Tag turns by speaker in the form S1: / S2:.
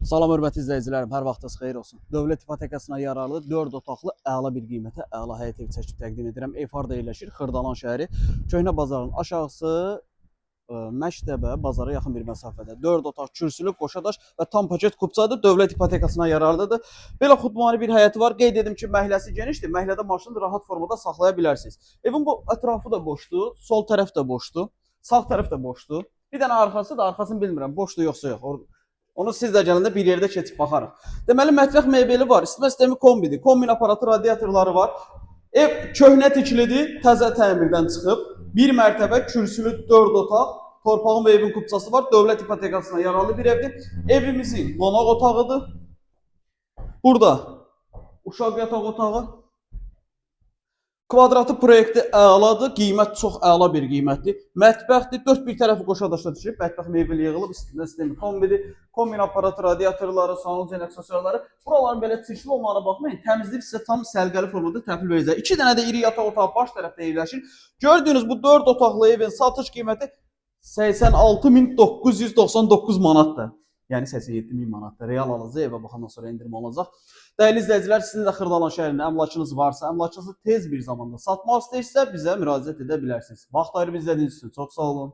S1: Salam hörmətli izləyicilərim, hər vaxtınız xeyir olsun. Dövlət ipotekasına yararlı 4 otaqlı əla bir qiymətə əla həyət evi çəkib təqdim edirəm. Ev harda yerləşir? Xırdalan şəhəri, Köhnə bazarın aşağısı, Məktəbə, bazara yaxın bir məsafədə. 4 otaq, kürsülü, qoşadaş və tam paket kupçadır. Dövlət ipotekasına yararlıdır. Belə xudmani bir həyəti var. Qeyd edim ki, məhəlləsi genişdir. Məhəllədə maşını rahat formada saxlaya bilərsiniz. Evin bu ətrafı da boşdur, sol tərəf də boşdur, sağ tərəf də boşdur. Bir dənə arxası da, arxasını bilmirəm, boşdur yoxsa yox. Onu siz də gələndə bir yerdə keçib baxarıq. Deməli, mətbəx mebeli var, isitmə sistemi kombidir, kombin aparatı, radiatorları var. Ev köhnə tikilidir, təzə təmirdən çıxıb. Bir mərtəbə, kürsülü 4 otaq, torpağın və evin kupçası var. Dövlət ipotekasına yararlı bir evdir. Evimizin qonaq otağıdır. Burada uşaq yataq otağı. Kvadratı proyekti əladır, qiymət çox əla bir qiymətdir. Mətbəxdir, 4 bir tərəfi qoşa-daşa düşüb, mətbəx mebeli yığılıb, isitmə sistemi kombidir, kombin aparatı, radiatorları, sanucen aksesuarları. Buraların belə çirkli olmağına baxmayın, təmizləyib sizə tam səliqəli formada təhvil verəcək. 2 dənə də iri yataq otağı baş tərəfdə yerləşir. Gördüyünüz bu 4 otaqlı evin satış qiyməti 86.999 manatdır. Yəni 87.000 manatdır. Real alacaq, evə baxandan sonra endirim olacaq. Dəyərli izləyicilər, sizin də Xırdalan şəhərində əmlakınız varsa, əmlakınızı tez bir zamanda satmaq istəyirsə bizə müraciət edə bilərsiniz. Vaxt ayırıb izlədiyiniz üçün çox sağ olun.